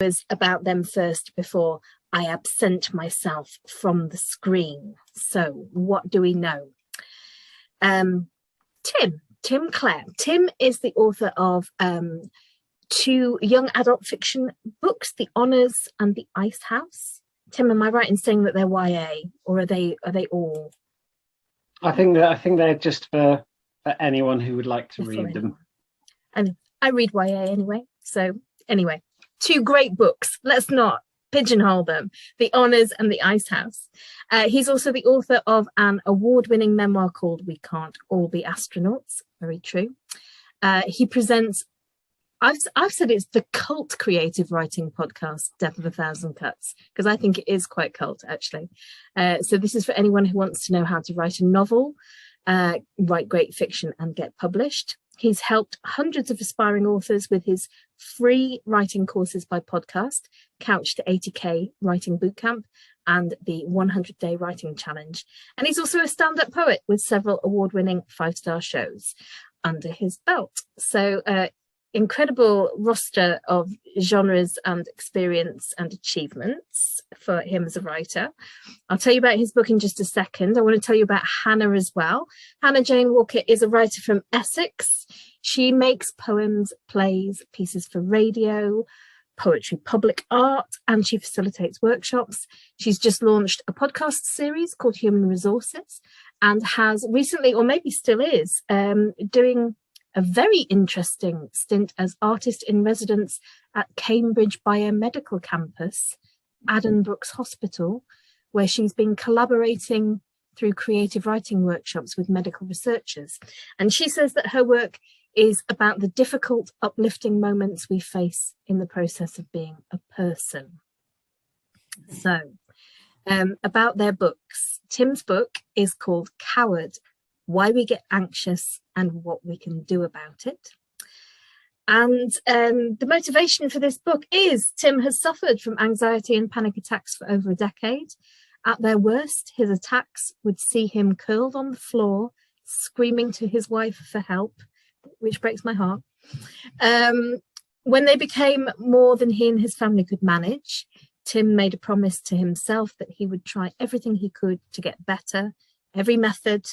whispers about them first before I absent myself from the screen. So what do we know? Tim Clare. Tim is the author of 2 young adult fiction books, The Honours and The Ice House. Tim, am I right in saying that they're YA, or are they all? I think they're just for anyone who would like to read them. And I read YA anyway. So anyway, 2 great books. Let's not pigeonhole them. The Honours and The Ice House. He's also the author of an award-winning memoir called We Can't All Be Astronauts. Very true. He presents, I've said it's the cult creative writing podcast, Death of a Thousand Cuts, because I think it is quite cult, actually. So this is for anyone who wants to know how to write a novel, write great fiction and get published. He's helped hundreds of aspiring authors with his free writing courses by podcast, Couch to 80K Writing Bootcamp, and the 100-Day Writing Challenge. And he's also a stand-up poet with several award-winning 5-star shows under his belt. So incredible roster of genres and experience and achievements for him as a writer. I'll tell you about his book in just a second. I want to tell you about Hannah as well. Hannah Jane Walker is a writer from Essex. She makes poems, plays, pieces for radio, poetry, public art, and she facilitates workshops. She's just launched a podcast series called Human Resources and has recently, or maybe still is, doing a very interesting stint as artist in residence at Cambridge Biomedical Campus, Addenbrooke's Hospital, where she's been collaborating through creative writing workshops with medical researchers. And she says that her work is about the difficult, uplifting moments we face in the process of being a person. So, about their books. Tim's book is called Coward: Why We Get Anxious and What We Can Do About It. And the motivation for this book is Tim has suffered from anxiety and panic attacks for over a decade. At their worst, his attacks would see him curled on the floor, screaming to his wife for help, which breaks my heart. When they became more than he and his family could manage, Tim made a promise to himself that he would try everything he could to get better, every method,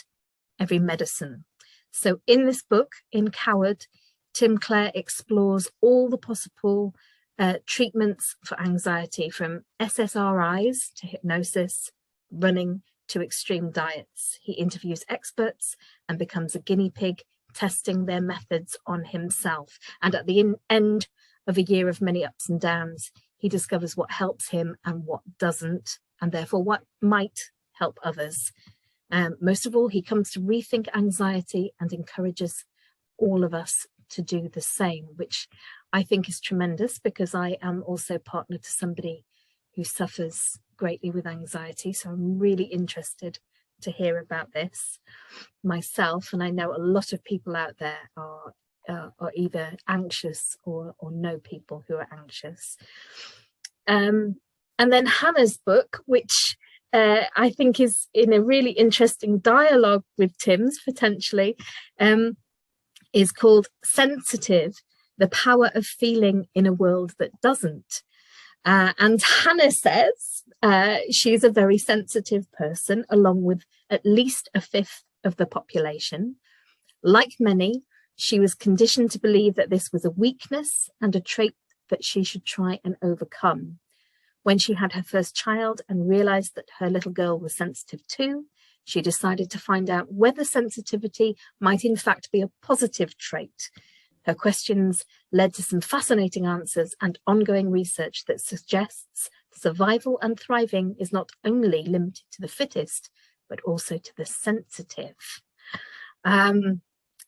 every medicine. So in this book, in Coward, Tim Clare explores all the possible treatments for anxiety, from SSRIs to hypnosis, running to extreme diets. He interviews experts and becomes a guinea pig, testing their methods on himself. And at the end of a year of many ups and downs, he discovers what helps him and what doesn't, and therefore what might help others. Most of all, he comes to rethink anxiety and encourages all of us to do the same, which I think is tremendous, because I am also partner to somebody who suffers greatly with anxiety. So I'm really interested to hear about this myself. And I know a lot of people out there are either anxious or know people who are anxious. And then Hannah's book, which I think is in a really interesting dialogue with Tim's potentially, is called Sensitive: The Power of Feeling in a World That Doesn't. And Hannah says she's a very sensitive person, along with at least a fifth of the population. Like many, she was conditioned to believe that this was a weakness and a trait that she should try and overcome. When she had her first child and realized that her little girl was sensitive too, she decided to find out whether sensitivity might in fact be a positive trait. Her questions led to some fascinating answers and ongoing research that suggests survival and thriving is not only limited to the fittest, but also to the sensitive.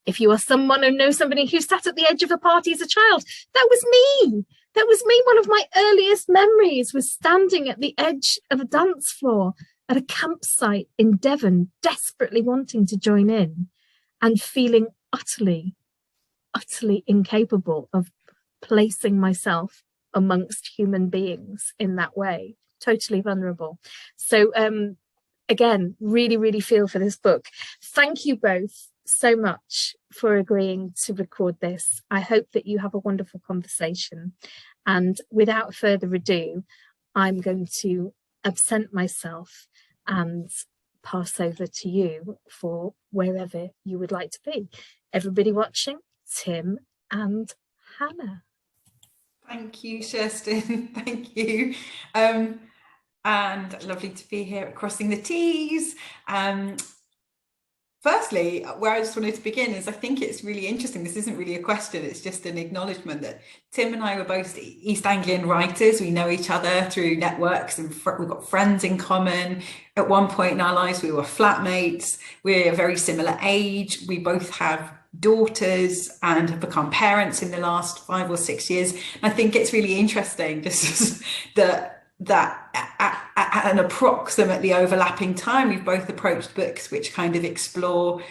If you are someone who knows somebody who sat at the edge of a party as a child, that was me. That was me. One of my earliest memories was standing at the edge of a dance floor at a campsite in Devon, desperately wanting to join in and feeling utterly incapable of placing myself amongst human beings in that way, totally vulnerable. So again, really, really feel for this book. Thank you both so much for agreeing to record this. I hope that you have a wonderful conversation. And without further ado, I'm going to absent myself and pass over to you for wherever you would like to be. Everybody watching, Tim and Hannah. Thank you, Sherston. Thank you. And lovely to be here at Crossing the T's. Firstly, where I just wanted to begin is I think it's really interesting. This isn't really a question, it's just an acknowledgement that Tim and I were both East Anglian writers. We know each other through networks and we've got friends in common. At one point in our lives, we were flatmates. We're a very similar age. We both have daughters and have become parents in the last 5 or 6 years. And I think it's really interesting just that at an approximately overlapping time, we've both approached books which kind of explore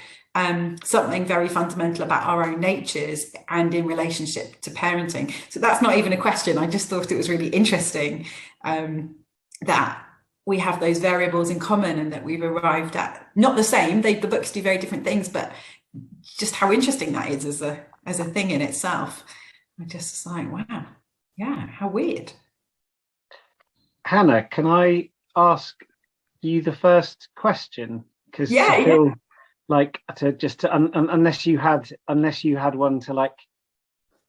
something very fundamental about our own natures and in relationship to parenting. So that's not even a question. I just thought it was really interesting that we have those variables in common and that we've arrived at not the same. The books do very different things, but just how interesting that is as a thing in itself. I just like, wow, yeah, how weird. Hannah, can I ask you the first question? Because unless you had one to like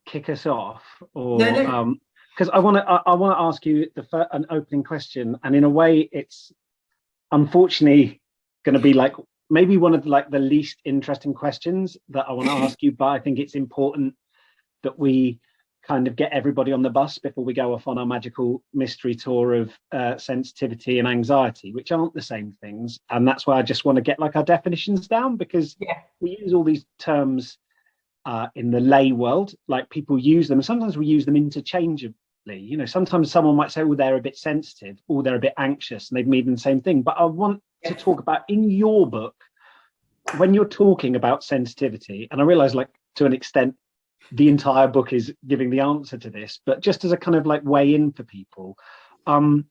kick us off, or because I want to ask you an opening question, and in a way, it's unfortunately going to be like maybe one of like the least interesting questions that I want to ask you, but I think it's important that we kind of get everybody on the bus before we go off on our magical mystery tour of sensitivity and anxiety, which aren't the same things. And that's why I just want to get like our definitions down, because we use all these terms in the lay world, like people use them. Sometimes we use them interchangeably. You know, sometimes someone might say, oh, they're a bit sensitive or they're a bit anxious, and they've mean the same thing. But I want to talk about, in your book, when you're talking about sensitivity, and I realize like to an extent, the entire book is giving the answer to this, but just as a kind of like way in for people, when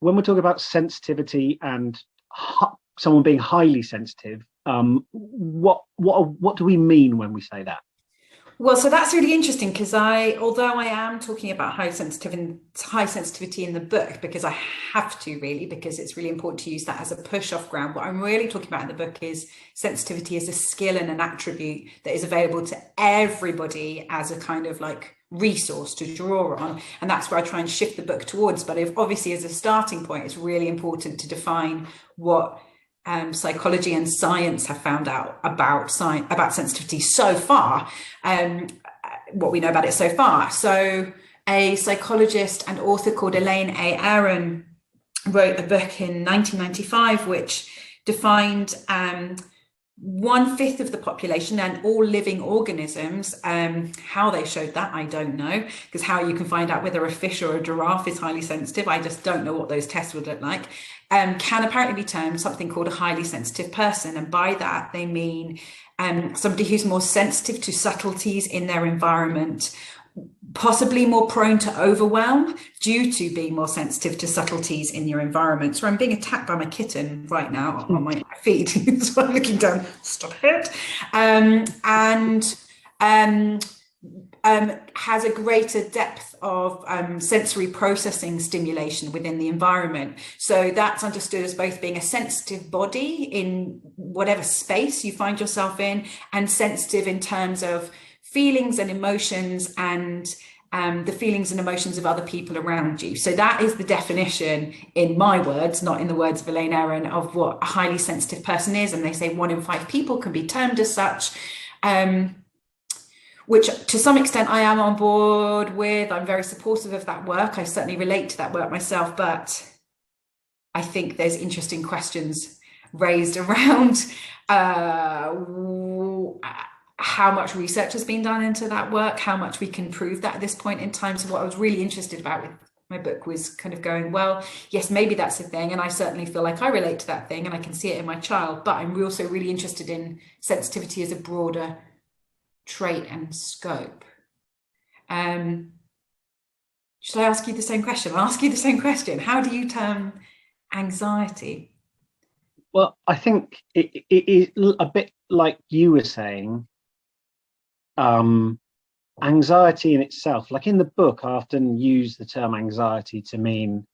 we're talking about sensitivity and someone being highly sensitive, what do we mean when we say that? Well, so that's really interesting, because although I am talking about high sensitivity in the book, because I have to really, because it's really important to use that as a push-off ground, what I'm really talking about in the book is sensitivity as a skill and an attribute that is available to everybody as a kind of like resource to draw on. And that's where I try and shift the book towards. But obviously as a starting point, it's really important to define what psychology and science have found out about sensitivity so far, what we know about it so far. So a psychologist and author called Elaine A. Aron wrote a book in 1995 which defined 1/5 of the population and all living organisms. How they showed that, I don't know, because how you can find out whether a fish or a giraffe is highly sensitive, I just don't know what those tests would look like, can apparently be termed something called a highly sensitive person. And by that, they mean somebody who's more sensitive to subtleties in their environment, possibly more prone to overwhelm due to being more sensitive to subtleties in your environment. So I'm being attacked by my kitten right now on my feed. So I'm looking down, stop it. Has a greater depth of sensory processing stimulation within the environment. So that's understood as both being a sensitive body in whatever space you find yourself in, and sensitive in terms of feelings and emotions and the feelings and emotions of other people around you. So that is the definition, in my words, not in the words of Elaine Aron, of what a highly sensitive person is. And they say 1 in 5 people can be termed as such, which to some extent I am on board with. I'm very supportive of that work. I certainly relate to that work myself, but I think there's interesting questions raised around how much research has been done into that work, how much we can prove that at this point in time. So what I was really interested about with my book was kind of going, well, yes, maybe that's a thing. And I certainly feel like I relate to that thing and I can see it in my child, but I'm also really interested in sensitivity as a broader trait and scope. Shall I ask you the same question? I'll ask you the same question. How do you term anxiety? Well, I think it is a bit like you were saying. Anxiety in itself, like in the book, I often use the term anxiety to mean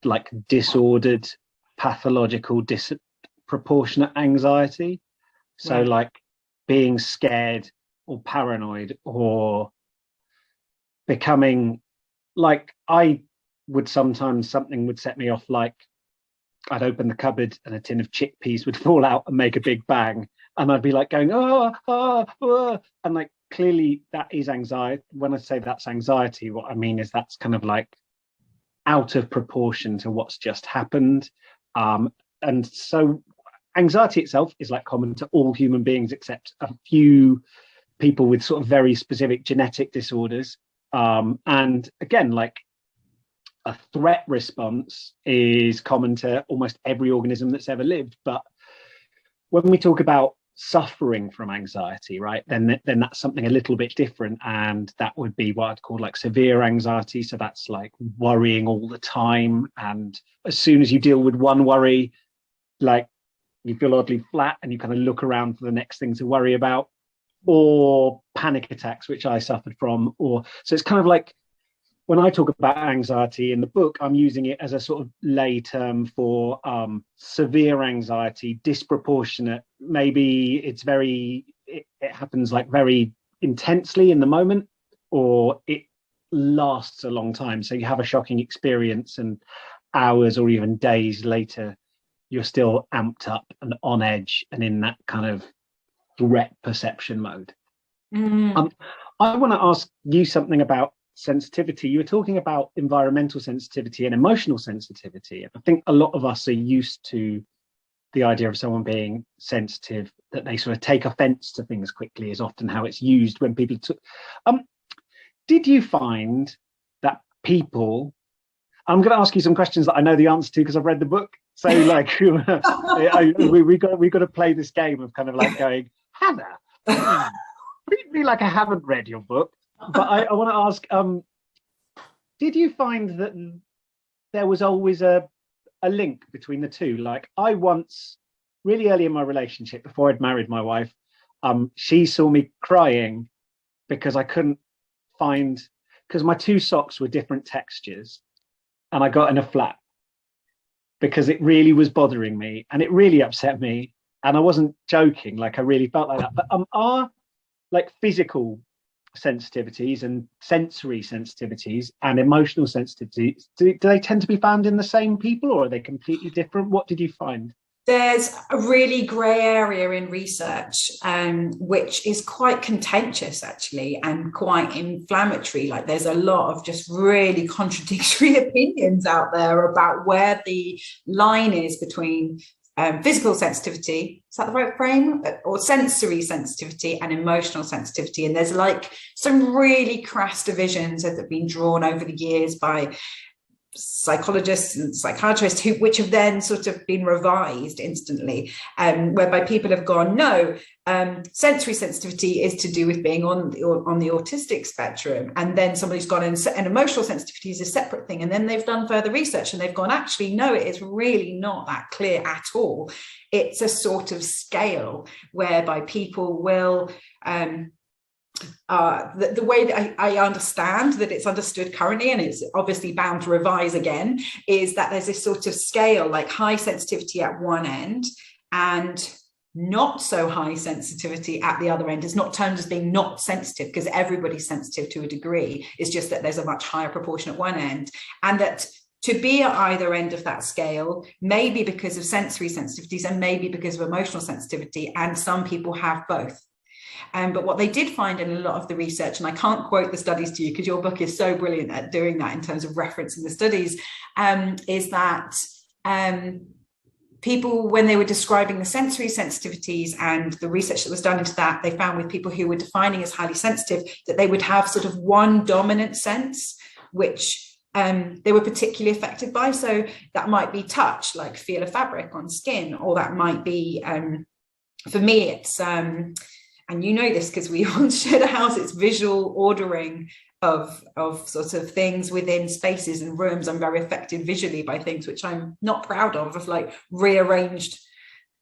like disordered, pathological, disproportionate anxiety. So Right. like being scared or paranoid or becoming like I would sometimes something would set me off, like I'd open the cupboard and a tin of chickpeas would fall out and make a big bang. And I'd be like going, oh, oh, oh. And like clearly that is anxiety. When I say that's anxiety, what I mean is that's kind of like out of proportion to what's just happened. And so anxiety itself is like common to all human beings, except a few people with sort of very specific genetic disorders. And again, like a threat response is common to almost every organism that's ever lived. But when we talk about suffering from anxiety, right, then that's something a little bit different. And that would be what I'd call like severe anxiety. So that's like worrying all the time. And as soon as you deal with one worry, like you feel oddly flat and you kind of look around for the next thing to worry about, or panic attacks, which I suffered from. Or so it's kind of like, when I talk about anxiety in the book, I'm using it as a sort of lay term for severe anxiety, disproportionate. Maybe it's it happens like very intensely in the moment, or it lasts a long time. So you have a shocking experience and hours or even days later, you're still amped up and on edge and in that kind of threat perception mode. I want to ask you something about sensitivity. You were talking about environmental sensitivity and emotional sensitivity. And I think a lot of us are used to the idea of someone being sensitive, that they sort of take offense to things quickly, is often how it's used when people did you find that people, I'm going to ask you some questions that I know the answer to because I've read the book. So like we got to play this game of kind of like going, Hannah, treat me like I haven't read your book. But I want to ask, did you find that there was always a link between the two? Like I once, really early in my relationship, before I'd married my wife, she saw me crying because I couldn't find, because my two socks were different textures and I got in a flat because it really was bothering me and it really upset me. And I wasn't joking, like I really felt like that. But are like physical sensitivities and sensory sensitivities and emotional sensitivities, do they tend to be found in the same people, or are they completely different? What did you find? There's a really grey area in research, which is quite contentious actually and quite inflammatory. Like there's a lot of just really contradictory opinions out there about where the line is between physical sensitivity, is that the right frame? Or sensory sensitivity and emotional sensitivity. And there's like some really crass divisions that have been drawn over the years by psychologists and psychiatrists which have then sort of been revised instantly, whereby people have gone, no, sensory sensitivity is to do with being on the autistic spectrum, and then somebody's gone and emotional sensitivity is a separate thing, and then they've done further research and they've gone, actually no, it is really not that clear at all. It's a sort of scale whereby people will the way that I understand that it's understood currently, and it's obviously bound to revise again, is that there's this sort of scale, like high sensitivity at one end and not so high sensitivity at the other end. It's not termed as being not sensitive because everybody's sensitive to a degree. It's just that there's a much higher proportion at one end, and that to be at either end of that scale, maybe because of sensory sensitivities and maybe because of emotional sensitivity, and some people have both. But what they did find in a lot of the research, and I can't quote the studies to you because your book is so brilliant at doing that in terms of referencing the studies, is that people, when they were describing the sensory sensitivities and the research that was done into that, they found with people who were defining as highly sensitive that they would have sort of one dominant sense, which they were particularly affected by. So that might be touch, like feel a fabric on skin, or that might be, for me, it's and you know this because we all shared a house, it's visual ordering of sort of things within spaces and rooms. I'm very affected visually by things which I'm not proud of like rearranged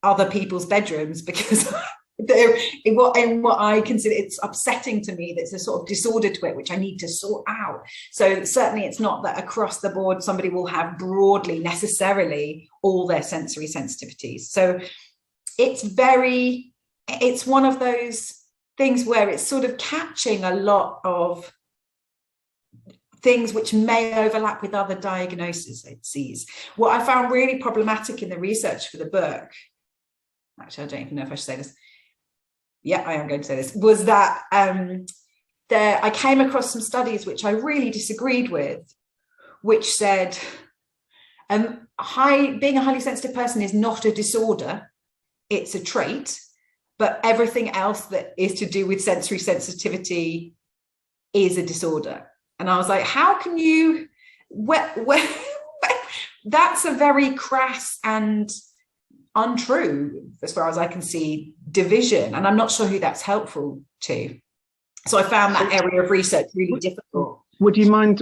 other people's bedrooms because they're in what I consider, it's upsetting to me. There's a sort of disorder to it which I need to sort out. So certainly it's not that across the board somebody will have broadly necessarily all their sensory sensitivities. So it's one of those things where it's sort of catching a lot of things which may overlap with other diagnoses it sees. What I found really problematic in the research for the book, actually I don't even know if I should say this, yeah, I am going to say this, was that I came across some studies which I really disagreed with, which said being a highly sensitive person is not a disorder, it's a trait, but everything else that is to do with sensory sensitivity is a disorder. And I was like, how can you, that's a very crass and untrue, as far as I can see, division. And I'm not sure who that's helpful to. So I found that area of research really difficult. Would you mind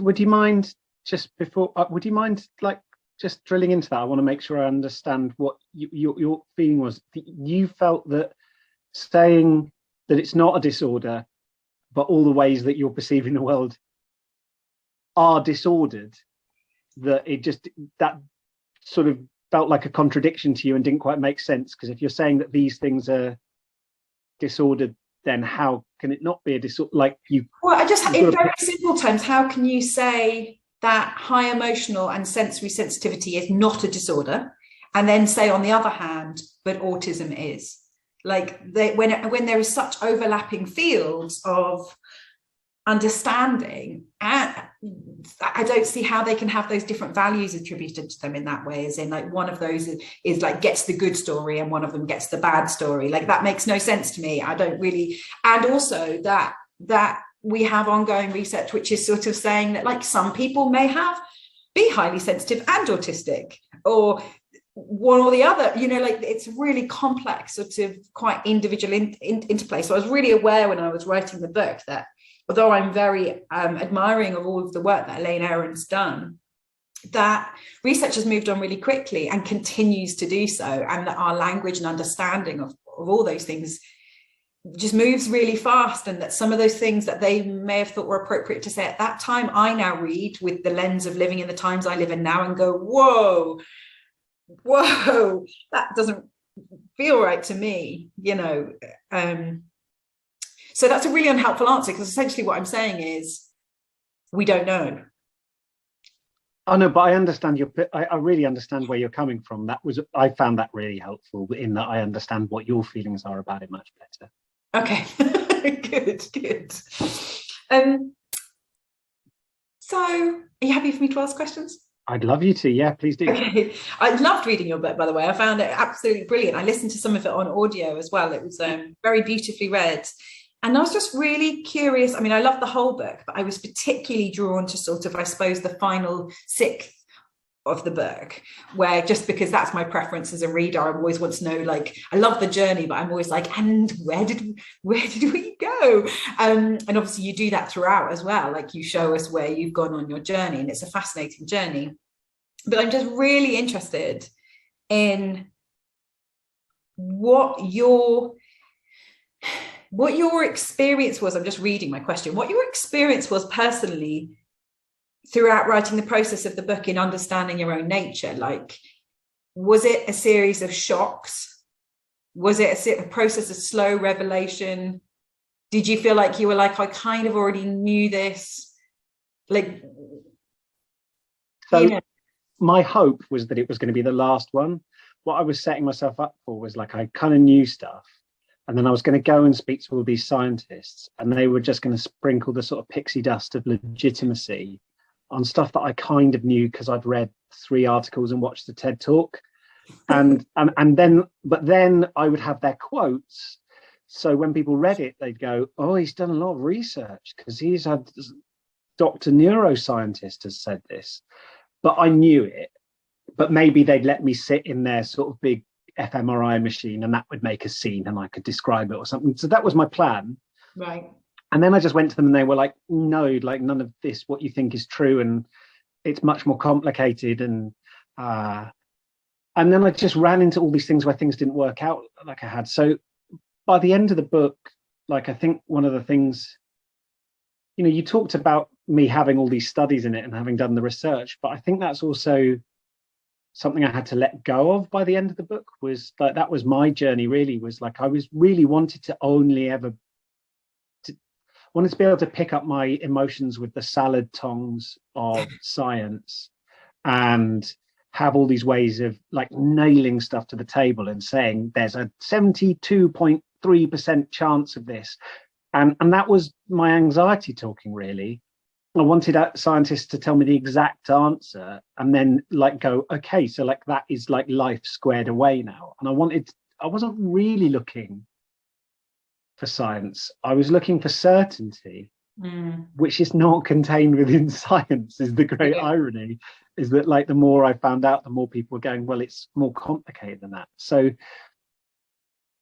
just before, would you mind like just drilling into that? I want to make sure I understand what your feeling was. You felt that saying that it's not a disorder, but all the ways that you're perceiving the world are disordered, that that sort of felt like a contradiction to you and didn't quite make sense, because if you're saying that these things are disordered, then how can it not be a disorder? Like you, well, I just, in very simple terms, how can you say that high emotional and sensory sensitivity is not a disorder, and then say on the other hand, but autism is? Like when there is such overlapping fields of understanding, and I don't see how they can have those different values attributed to them in that way, as in like one of those is like gets the good story and one of them gets the bad story. Like that makes no sense to me. I don't really. And also that we have ongoing research which is sort of saying that like some people may be highly sensitive and autistic, or one or the other, you know, like it's really complex, sort of quite individual interplay. So I was really aware when I was writing the book that although I'm very admiring of all of the work that Elaine Aron's done, that research has moved on really quickly and continues to do so, and that our language and understanding of all those things just moves really fast, and that some of those things that they may have thought were appropriate to say at that time, I now read with the lens of living in the times I live in now and go, whoa, that doesn't feel right to me, you know. So that's a really unhelpful answer, because essentially what I'm saying is we don't know. Oh no, but I understand I really understand where you're coming from. I found that really helpful, in that I understand what your feelings are about it much better. Okay, good. So are you happy for me to ask questions? I'd love you to, yeah, please do. Okay. I loved reading your book, by the way. I found it absolutely brilliant. I listened to some of it on audio as well. It was very beautifully read. And I was just really curious. I mean, I love the whole book, but I was particularly drawn to sort of, I suppose, the final sixth of the book, where, just because that's my preference as a reader, I always want to know, like, I love the journey, but I'm always like, and where did we go? And obviously you do that throughout as well. Like, you show us where you've gone on your journey, and it's a fascinating journey. But I'm just really interested in what your experience was. I'm just reading my question. What your experience was personally throughout writing the process of the book in understanding your own nature. Like, was it a series of shocks? Was it a process of slow revelation? Did you feel like you were like, I kind of already knew this? Like, so you know. My hope was that it was going to be the last one. What I was setting myself up for was, like, I kind of knew stuff, and then I was going to go and speak to all these scientists, and they were just going to sprinkle the sort of pixie dust of legitimacy on stuff that I kind of knew because I'd read 3 articles and watched the TED talk, and then I would have their quotes. So when people read it, they'd go, "Oh, he's done a lot of research because he's had Dr. Neuroscientist has said this." But I knew it. But maybe they'd let me sit in their sort of big fMRI machine, and that would make a scene and I could describe it or something. So that was my plan. Right. And then I just went to them and they were like, no, like none of this, what you think is true. And it's much more complicated. And then I just ran into all these things where things didn't work out like I had. So by the end of the book, like, I think one of the things, you know, you talked about me having all these studies in it and having done the research, but I think that's also something I had to let go of by the end of the book. Was like, that was my journey, really, was like, I was really wanted to be able to pick up my emotions with the salad tongs of science and have all these ways of like nailing stuff to the table and saying there's a 72.3% chance of this. And that was my anxiety talking, really. I wanted scientists to tell me the exact answer and then like go, okay, so like that is like life squared away now. And I wasn't really looking for science. I was looking for certainty, which is not contained within science, is the great irony, is that like the more I found out, the more people were going, well, it's more complicated than that. So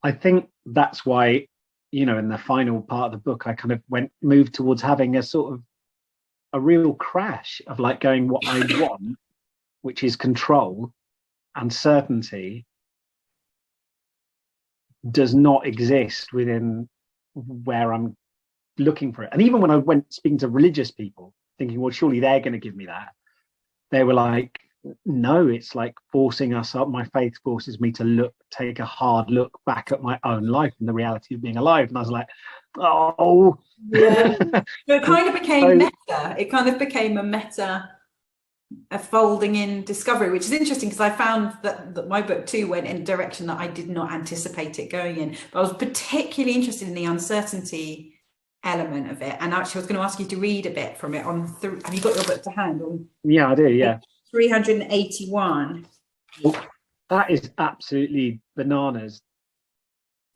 I think that's why, you know, in the final part of the book, I kind of moved towards having a sort of a real crash of like going, what I want, which is control and certainty, does not exist within where I'm looking for it. And even when I went speaking to religious people, thinking, well, surely they're going to give me that, they were like, no, it's like forcing us up. My faith forces me to take a hard look back at my own life and the reality of being alive. And I was like, oh, yeah. So it kind of became meta. It kind of became a meta, a folding in discovery, which is interesting because I found that my book too went in a direction that I did not anticipate it going in. But I was particularly interested in the uncertainty element of it. And actually, I was going to ask you to read a bit from it on. Have you got your book to hand? Yeah, I do. Yeah. 381. Well, that is absolutely bananas.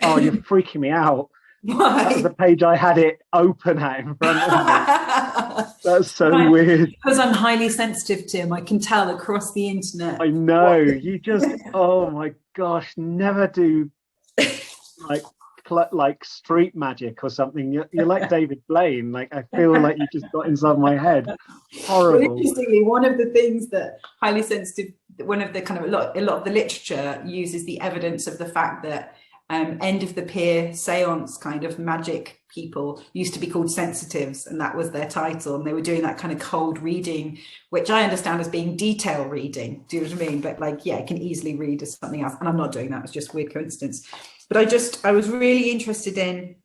Oh, you're freaking me out. Why? That was the page I had it open at in front of me. That's so weird. Because I'm highly sensitive, Tim. I can tell across the internet. I know. You just, oh my gosh, never do like street magic or something. You're like David Blaine. Like, I feel like you just got inside my head. Horrible. Well, interestingly, one of the things that highly sensitive, one of the kind of a lot of the literature uses the evidence of the fact that end of the pier seance kind of magic people used to be called sensitives, and that was their title, and they were doing that kind of cold reading, which I understand as being detail reading. Do you know what I mean? But like, yeah, it can easily read as something else, and I'm not doing that. It's just weird coincidence. But I was really interested in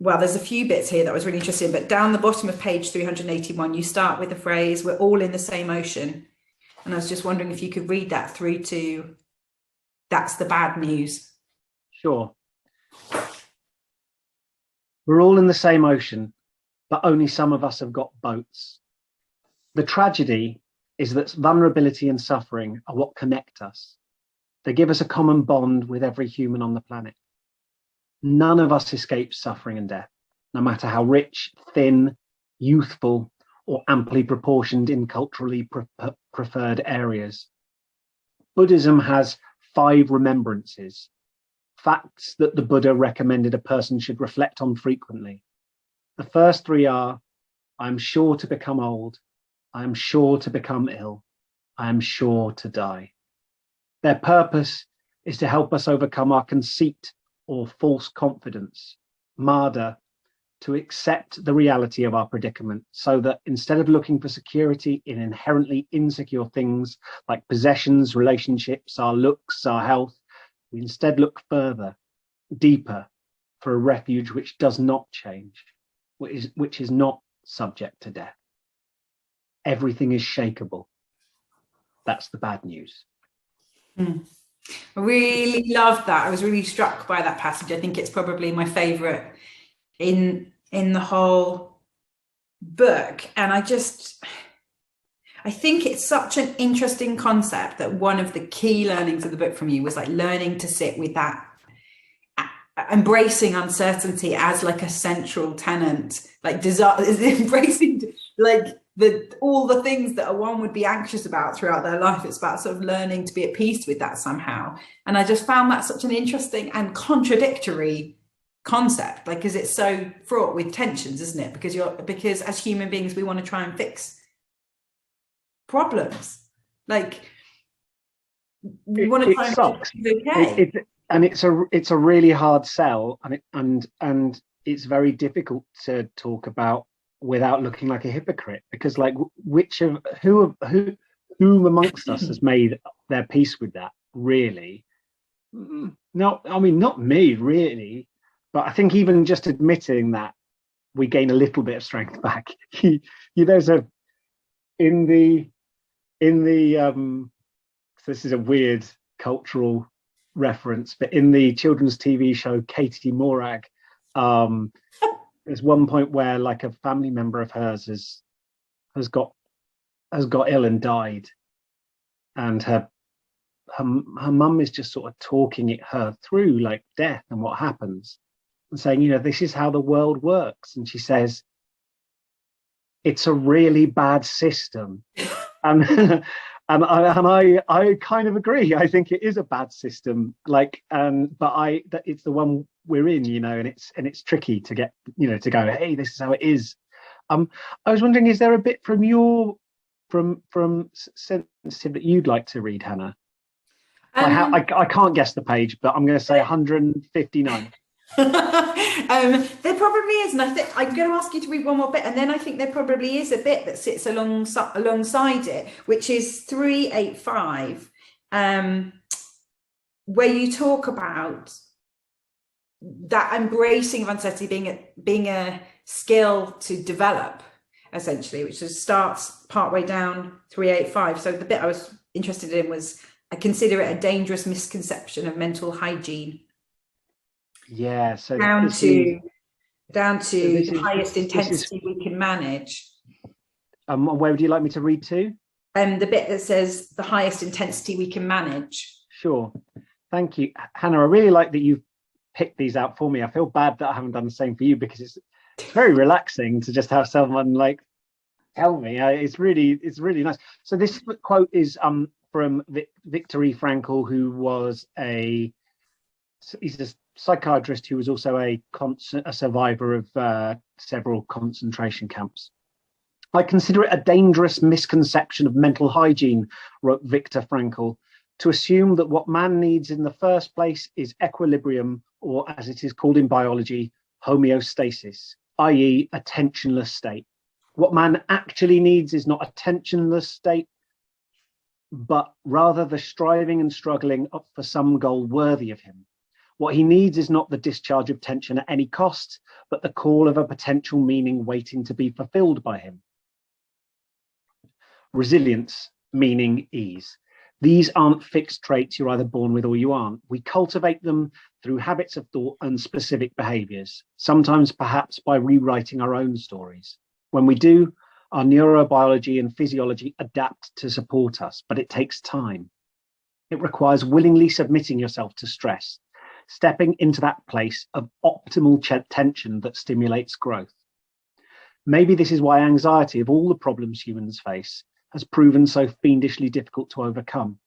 well, there's a few bits here that I was really interested in, but down the bottom of page 381 you start with the phrase, we're all in the same ocean, and I was just wondering if you could read that through to that's the bad news. Sure. We're all in the same ocean, but only some of us have got boats. The tragedy is that vulnerability and suffering are what connect us. They give us a common bond with every human on the planet. None of us escapes suffering and death, no matter how rich, thin, youthful, or amply proportioned in culturally preferred areas. Buddhism has 5 remembrances, facts that the Buddha recommended a person should reflect on frequently. The first 3 are, I am sure to become old, I am sure to become ill, I am sure to die. Their purpose is to help us overcome our conceit or false confidence, mada, to accept the reality of our predicament, so that instead of looking for security in inherently insecure things like possessions, relationships, our looks, our health, we instead look further, deeper, for a refuge which does not change, which is not subject to death. Everything is shakeable. That's the bad news. I really loved that. I was really struck by that passage. I think it's probably my favorite in the whole book. And I think it's such an interesting concept that one of the key learnings of the book from you was like learning to sit with that, embracing uncertainty as like a central tenant, like embracing like all the things that one would be anxious about throughout their life. It's about sort of learning to be at peace with that somehow. And I just found that such an interesting and contradictory concept, like, because it's so fraught with tensions, isn't it? Because as human beings, we want to try and fix problems. Like, we want to try and sucks. Okay. It's a really hard sell, and it's very difficult to talk about without looking like a hypocrite, because like who amongst us has made their peace with that, really? No, I mean, not me, really. But I think even just admitting that, we gain a little bit of strength back. There's in the so this is a weird cultural reference, but in the children's TV show Katie Morag, there's one point where like a family member of hers has got ill and died, and her mum is just sort of talking her through like death and what happens, and saying, this is how the world works. And she says, it's a really bad system. And I kind of agree. I think it is a bad system. Like, but it's the one we're in, and it's tricky to get, to go, hey, this is how it is. I was wondering, is there a bit from Sensitive that you'd like to read, Hannah? I can't guess the page, but I'm going to say 159. There probably is, and I think I'm going to ask you to read one more bit, and then I think there probably is a bit that sits alongside it, which is 385, where you talk about that embracing of uncertainty being a skill to develop, essentially, which starts partway down 385. So the bit I was interested in was, I consider it a dangerous misconception of mental hygiene. Yeah, so down to the highest intensity we can manage. Where would you like me to read to? The bit that says the highest intensity we can manage. Sure. Thank you, Hannah. I really like that you've picked these out for me. I feel bad that I haven't done the same for you, because it's very relaxing to just have someone like tell me. It's really nice. So this quote is from Viktor E. Frankl, who was he's a psychiatrist who was also a survivor of several concentration camps. I consider it a dangerous misconception of mental hygiene, wrote Viktor Frankl, to assume that what man needs in the first place is equilibrium, or as it is called in biology, homeostasis, i.e. a tensionless state. What man actually needs is not a tensionless state, but rather the striving and struggling up for some goal worthy of him. What he needs is not the discharge of tension at any cost, but the call of a potential meaning waiting to be fulfilled by him. Resilience, meaning, ease. These aren't fixed traits you're either born with or you aren't. We cultivate them through habits of thought and specific behaviors, sometimes perhaps by rewriting our own stories. When we do, our neurobiology and physiology adapt to support us, but it takes time. It requires willingly submitting yourself to stress, stepping into that place of optimal tension that stimulates growth. Maybe this is why anxiety, of all the problems humans face, has proven so fiendishly difficult to overcome.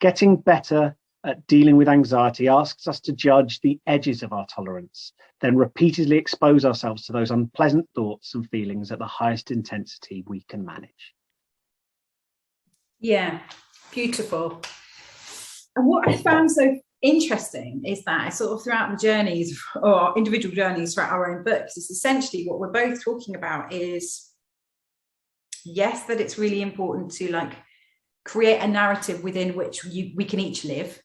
Getting better at dealing with anxiety asks us to judge the edges of our tolerance, then repeatedly expose ourselves to those unpleasant thoughts and feelings at the highest intensity we can manage. Yeah, beautiful. And what I found so interesting is that sort of throughout the journeys, or individual journeys throughout our own books, is essentially what we're both talking about is, yes, that it's really important to like create a narrative within which we can each live,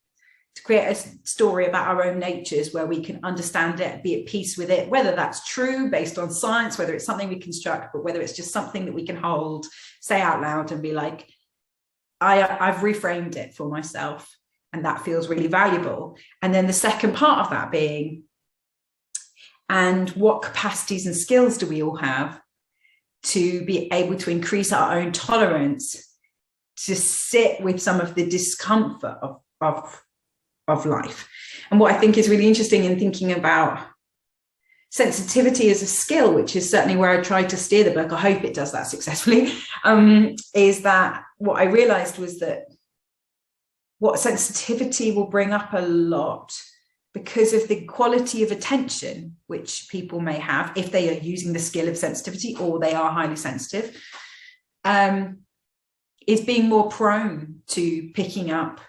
to create a story about our own natures where we can understand it, be at peace with it, whether that's true based on science, whether it's something we construct, but whether it's just something that we can hold, say out loud and be like, I've reframed it for myself. And that feels really valuable. And then the second part of that being, and what capacities and skills do we all have to be able to increase our own tolerance to sit with some of the discomfort of life. And what I think is really interesting in thinking about sensitivity as a skill, which is certainly where I tried to steer the book, I hope it does that successfully, is that what I realized was that what sensitivity will bring up a lot, because of the quality of attention which people may have if they are using the skill of sensitivity or they are highly sensitive, is being more prone to picking up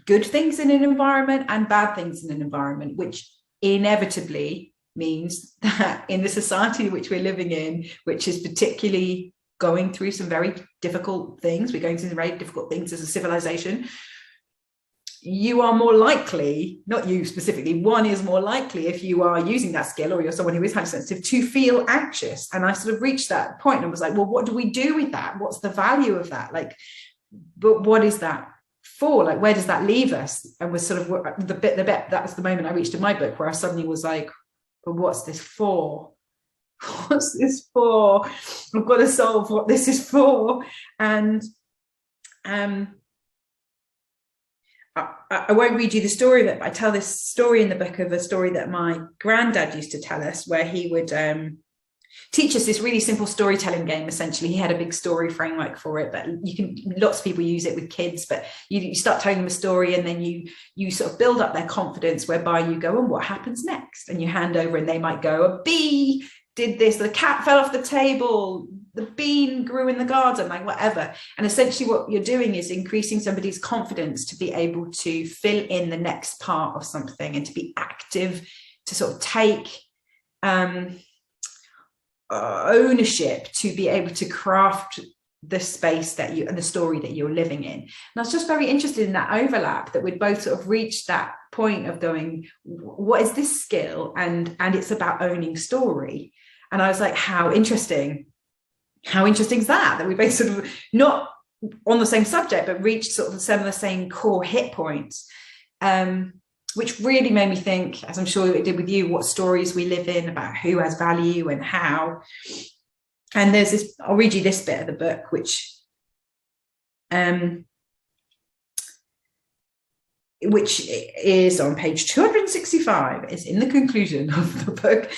good things in an environment and bad things in an environment, which inevitably means that in the society which we're living in, which is particularly going through some very difficult things, we're going through some very difficult things as a civilization, you are more likely, not you specifically, one is more likely, if you are using that skill or you're someone who is highly sensitive, to feel anxious. And I sort of reached that point and was like, well, what do we do with that? What's the value of that? Like, but what is that for? Like, where does that leave us? And was sort of the bit that was the moment I reached in my book where I suddenly was like, but what's this for? What's this for? I've got to solve what this is for. And I won't read you the story of it, but I tell this story in the book of a story that my granddad used to tell us, where he would teach us this really simple storytelling game. Essentially, he had a big story framework for it, but lots of people use it with kids, but you start telling them a story and then you sort of build up their confidence, whereby you go, and what happens next? And you hand over and they might go, a bee did this, the cat fell off the table, the bean grew in the garden, like whatever. And essentially what you're doing is increasing somebody's confidence to be able to fill in the next part of something and to be active, to sort of take ownership, to be able to craft the space that you and the story that you're living in. And I was just very interested in that overlap, that we'd both sort of reached that point of going, what is this skill? And it's about owning story. And I was like, how interesting is that we both sort of not on the same subject, but reached sort of some of the same core hit points, which really made me think, as I'm sure it did with you, what stories we live in, about who has value and how. And there's this, I'll read you this bit of the book, which is on page 265. It's in the conclusion of the book.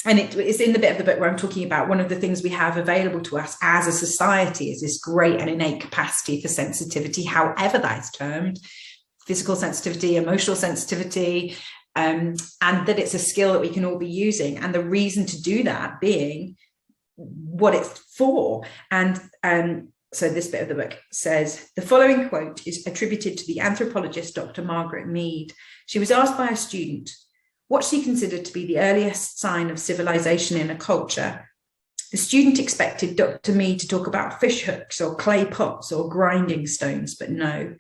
And it's in the bit of the book where I'm talking about one of the things we have available to us as a society is this great and innate capacity for sensitivity, however that is termed, physical sensitivity, emotional sensitivity, and that it's a skill that we can all be using. And the reason to do that being what it's for. And so this bit of the book says, the following quote is attributed to the anthropologist, Dr. Margaret Mead. She was asked by a student what she considered to be the earliest sign of civilization in a culture. The student expected Dr. Mead to talk about fish hooks or clay pots or grinding stones, but no.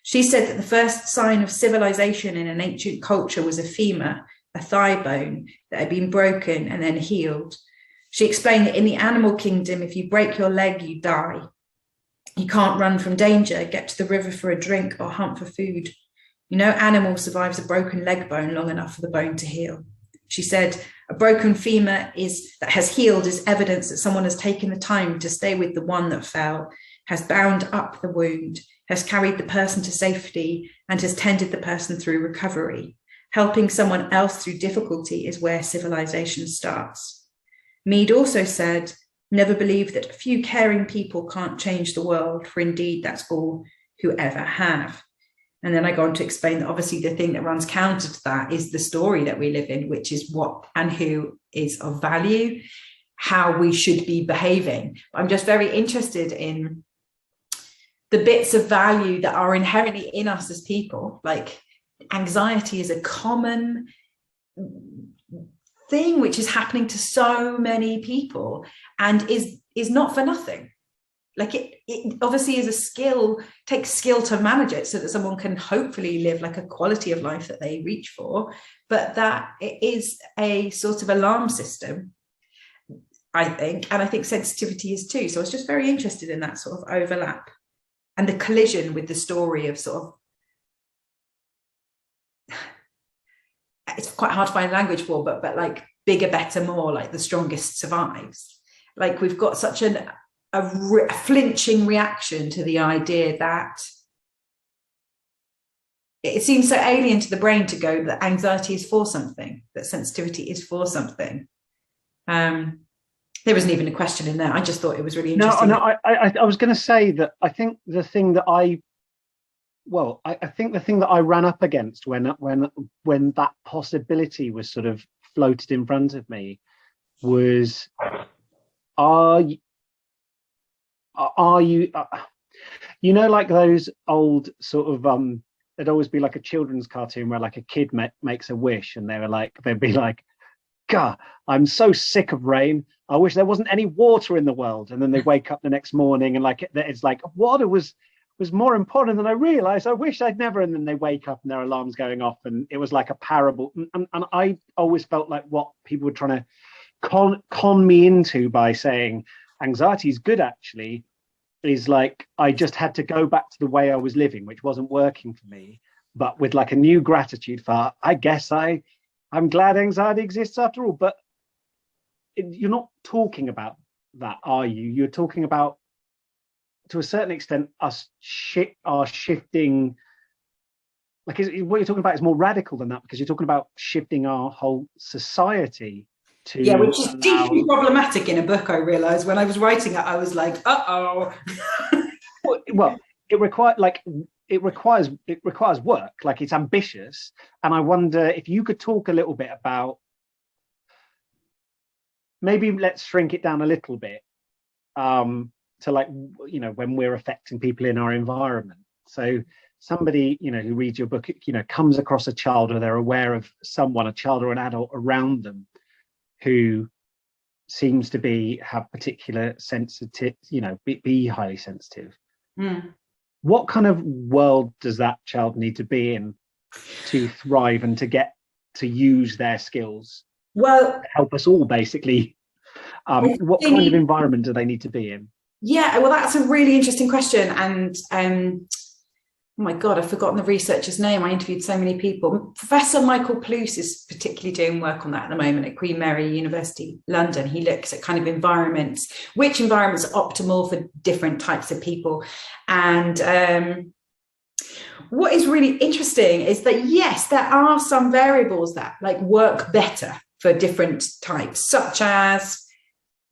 She said that the first sign of civilization in an ancient culture was a femur, a thigh bone that had been broken and then healed. She explained that in the animal kingdom, if you break your leg, you die. You can't run from danger, get to the river for a drink, or hunt for food. No animal survives a broken leg bone long enough for the bone to heal. She said, a broken femur that has healed is evidence that someone has taken the time to stay with the one that fell, has bound up the wound, has carried the person to safety, and has tended the person through recovery. Helping someone else through difficulty is where civilization starts. Mead also said, never believe that a few caring people can't change the world, for indeed that's all who ever have. And then I go on to explain that obviously the thing that runs counter to that is the story that we live in, which is what and who is of value, how we should be behaving. I'm just very interested in the bits of value that are inherently in us as people. Like anxiety is a common thing which is happening to so many people and is not for nothing. Like it obviously is a skill, takes skill to manage it so that someone can hopefully live like a quality of life that they reach for, but that it is a sort of alarm system, I think, and I think sensitivity is too. So I was just very interested in that sort of overlap and the collision with the story of sort of, it's quite hard to find language for, but like bigger, better, more, like the strongest survives. Like we've got such a flinching reaction to the idea that it seems so alien to the brain to go that anxiety is for something, that sensitivity is for something. There wasn't even a question in there. I just thought it was really interesting. No, I was going to say that I think the thing that I think the thing that I ran up against when that possibility was sort of floated in front of me was, are you like those old sort of there'd always be like a children's cartoon where like a kid makes a wish, and they'd be like, God, I'm so sick of rain. I wish there wasn't any water in the world. And then they wake up the next morning and like it's like water was more important than I realized. I wish I'd never. And then they wake up and their alarm's going off, and it was like a parable. And I always felt like what people were trying to con me into by saying anxiety is good actually is like I just had to go back to the way I was living, which wasn't working for me, but with like a new gratitude for, I guess I'm glad anxiety exists after all. But you're not talking about that, are you? You're talking about, to a certain extent, us are shifting. Like, what you're talking about is more radical than that, because you're talking about shifting our whole society to. Yeah, which is deeply problematic in a book. I realized when I was writing it, I was like, uh-oh. Well, it requires work. Like, it's ambitious, and I wonder if you could talk a little bit about, maybe let's shrink it down a little bit, to like, you know, when we're affecting people in our environment. So somebody, you know, who reads your book, you know, comes across a child, or they're aware of someone, a child or an adult around them who seems to have particular sensitive, you know, be highly sensitive. What kind of world does that child need to be in to thrive and to get to use their skills? Well, to help us all, basically. What kind of environment do they need to be in? Yeah, well, that's a really interesting question. And oh my God, I've forgotten the researcher's name. I interviewed so many people. Professor Michael Plous is particularly doing work on that at the moment at Queen Mary University, London. He looks at kind of environments, which environments are optimal for different types of people. And what is really interesting is that, yes, there are some variables that like work better for different types, such as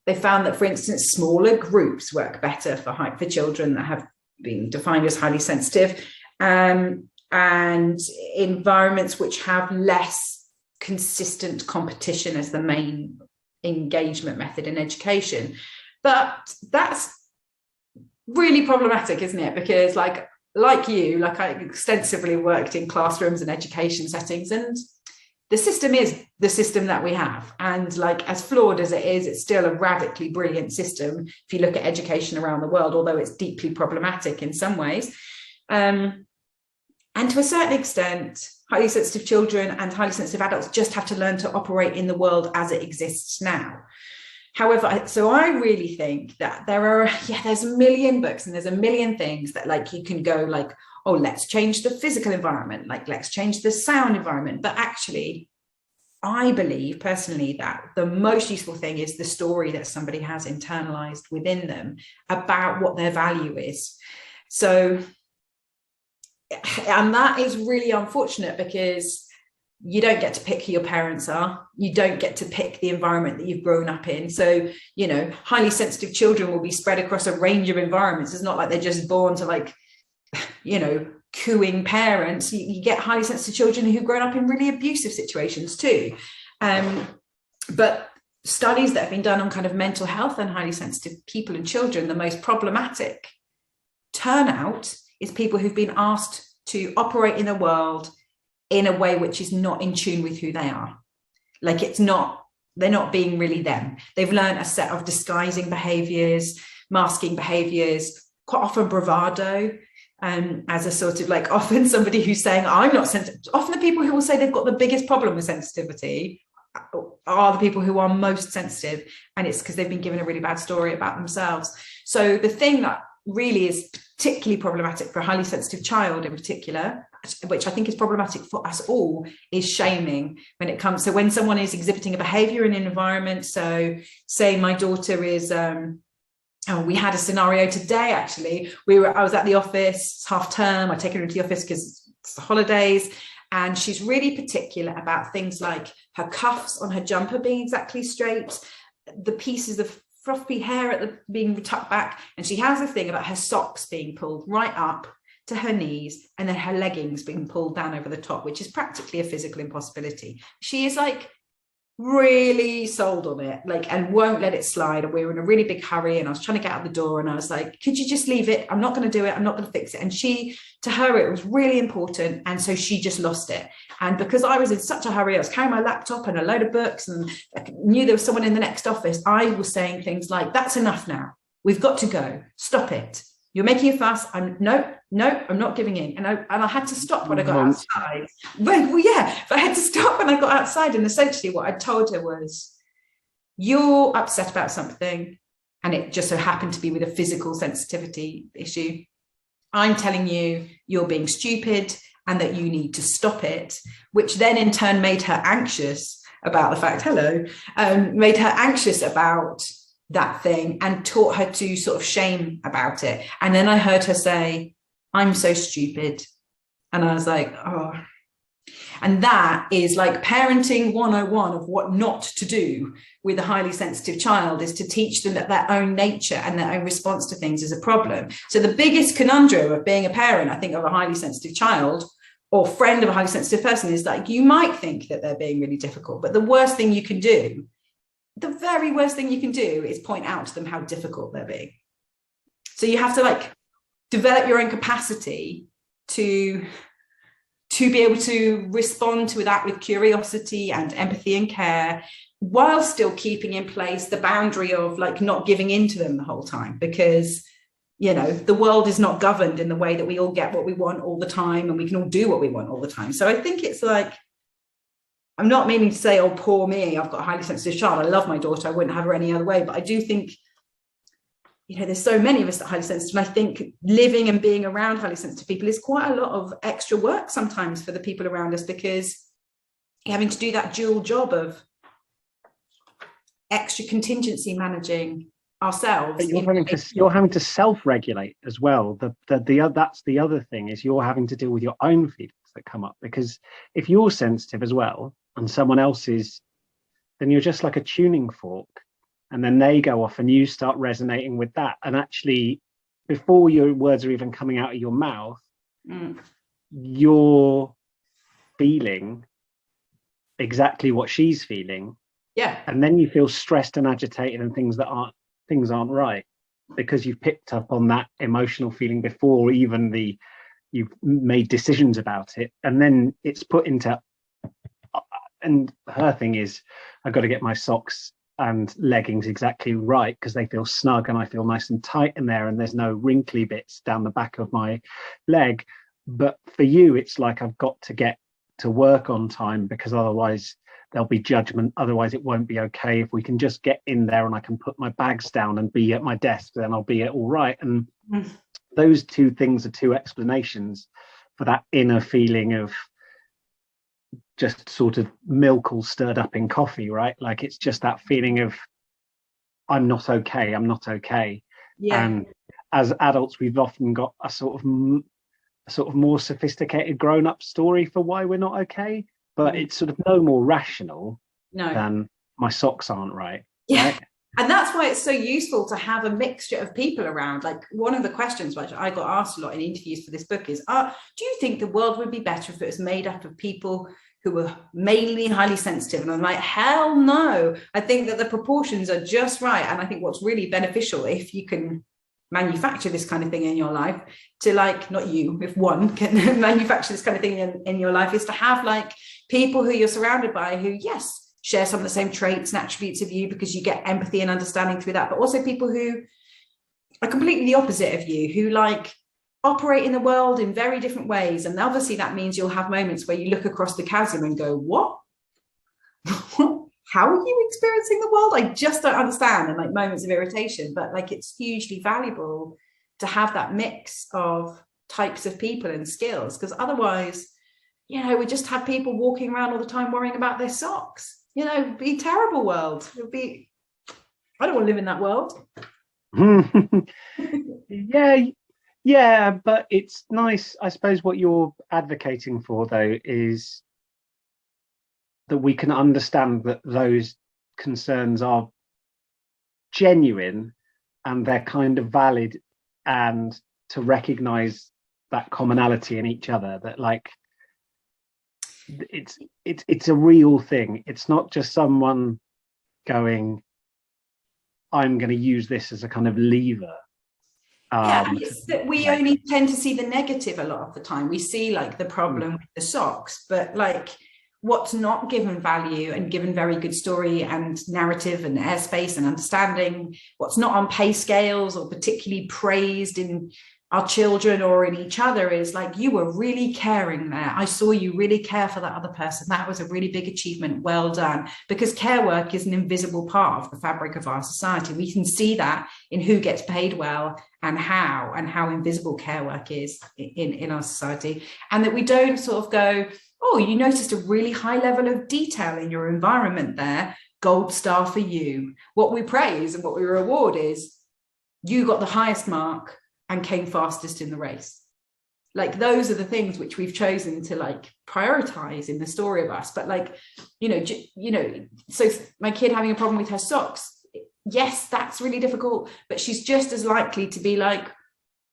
they found that, for instance, smaller groups work better for children that have been defined as highly sensitive, and environments which have less consistent competition as the main engagement method in education. But that's really problematic, isn't it? Because like you, I extensively worked in classrooms and education settings, and the system is the system that we have. And like, as flawed as it is, it's still a radically brilliant system if you look at education around the world, although it's deeply problematic in some ways. And to a certain extent, highly sensitive children and highly sensitive adults just have to learn to operate in the world as it exists now. However, so I really think that there's a million books and there's a million things that like you can go like, oh, let's change the physical environment, like let's change the sound environment. But actually, I believe personally that the most useful thing is the story that somebody has internalized within them about what their value is. So, and that is really unfortunate because you don't get to pick who your parents are. You don't get to pick the environment that you've grown up in. So, you know, highly sensitive children will be spread across a range of environments. It's not like they're just born to like, you know, cooing parents. You get highly sensitive children who've grown up in really abusive situations too. But studies that have been done on kind of mental health and highly sensitive people and children, the most problematic turnout is people who've been asked to operate in a world in a way which is not in tune with who they are. Like they're not being really them. They've learned a set of disguising behaviors, masking behaviors, quite often bravado, as a sort of like, often somebody who's saying, I'm not sensitive. Often the people who will say they've got the biggest problem with sensitivity are the people who are most sensitive. And it's because they've been given a really bad story about themselves. So the thing that really is particularly problematic for a highly sensitive child in particular, which I think is problematic for us all, is shaming when it comes. So when someone is exhibiting a behavior in an environment, so say my daughter is, we had a scenario today, actually. I was at the office, it's half term. I take her into the office because holidays, and she's really particular about things like her cuffs on her jumper being exactly straight, the pieces of fluffy hair being tucked back, and she has a thing about her socks being pulled right up to her knees and then her leggings being pulled down over the top, which is practically a physical impossibility. She is like really sold on it, like, and won't let it slide. And we were in a really big hurry and I was trying to get out the door and I was like, could you just leave it? I'm not going to do it. I'm not going to fix it. And to her, it was really important. And so she just lost it. And because I was in such a hurry, I was carrying my laptop and a load of books and I knew there was someone in the next office, I was saying things like, that's enough now. We've got to go. Stop it. You're making a fuss. I'm not giving in. And I had to stop when I got outside. But I had to stop when I got outside. And essentially what I told her was, you're upset about something, and it just so happened to be with a physical sensitivity issue. I'm telling you, you're being stupid and that you need to stop it, which then in turn made her anxious about the fact, made her anxious about that thing and taught her to sort of shame about it. And then I heard her say, I'm so stupid. And I was like, oh. And that is like parenting 101 of what not to do with a highly sensitive child, is to teach them that their own nature and their own response to things is a problem. So the biggest conundrum of being a parent, I think, of a highly sensitive child or friend of a highly sensitive person is like, you might think that they're being really difficult, but the worst thing you can do, the very worst thing you can do, is point out to them how difficult they're being. So you have to like develop your own capacity to be able to respond to that with curiosity and empathy and care, while still keeping in place the boundary of like not giving in to them the whole time, because the world is not governed in the way that we all get what we want all the time and we can all do what we want all the time. So I think it's like, I'm not meaning to say, oh, poor me, I've got a highly sensitive child. I love my daughter. I wouldn't have her any other way. But I do think, there's so many of us that are highly sensitive. And I think living and being around highly sensitive people is quite a lot of extra work sometimes for the people around us, because you're having to do that dual job of extra contingency managing ourselves. But you're having to self-regulate as well. That's the other thing, is you're having to deal with your own feelings that come up, because if you're sensitive as well and someone else is, then you're just like a tuning fork, and then they go off and you start resonating with that, and actually before your words are even coming out of your mouth, you're feeling exactly what she's feeling, and then you feel stressed and agitated and things aren't right, because you've picked up on that emotional feeling before even you've made decisions about it, and then it's put into, and her thing is, I've got to get my socks and leggings exactly right because they feel snug and I feel nice and tight in there and there's no wrinkly bits down the back of my leg. But for you, it's like, I've got to get to work on time because otherwise there'll be judgment, otherwise it won't be okay. If we can just get in there and I can put my bags down and be at my desk, then I'll be all right. And those two things are two explanations for that inner feeling of just sort of milk all stirred up in coffee, right? Like, it's just that feeling of I'm not okay. And as adults, we've often got a sort of more sophisticated grown-up story for why we're not okay, but it's sort of no more rational than my socks aren't right. Right? And that's why it's so useful to have a mixture of people around. Like, one of the questions which I got asked a lot in interviews for this book is, do you think the world would be better if it was made up of people who were mainly highly sensitive? And I'm like, hell no. I think that the proportions are just right. And I think what's really beneficial, if you can manufacture this kind of thing in your life, to like, not you, if one can manufacture this kind of thing in your life, is to have like people who you're surrounded by who, yes, share some of the same traits and attributes of you, because you get empathy and understanding through that, but also people who are completely the opposite of you, who like operate in the world in very different ways. And obviously that means you'll have moments where you look across the chasm and go, what? How are you experiencing the world? I just don't understand. And like moments of irritation, but like, it's hugely valuable to have that mix of types of people and skills, because otherwise, we just have people walking around all the time worrying about their socks. It'd be a terrible world. I don't want to live in that world. Yeah, Yeah, but it's nice. I suppose what you're advocating for, though, is that we can understand that those concerns are genuine and they're kind of valid, and to recognize that commonality in each other, that like it's a real thing. It's not just someone going, I'm going to use this as a kind of lever. Yeah, it's that we only tend to see the negative a lot of the time. We see like the problem with the socks, but like what's not given value and given very good story and narrative and airspace and understanding, what's not on pay scales or particularly praised in our children or in each other, is like, you were really caring there. I saw you really care for that other person. That was a really big achievement. Well done. Because care work is an invisible part of the fabric of our society. We can see that in who gets paid well and how invisible care work is in our society. And that we don't sort of go, oh, you noticed a really high level of detail in your environment there. Gold star for you. What we praise and what we reward is you got the highest mark and came fastest in the race. Like those are the things which we've chosen to like prioritize in the story of us. But like, so my kid having a problem with her socks, yes, that's really difficult, but she's just as likely to be like,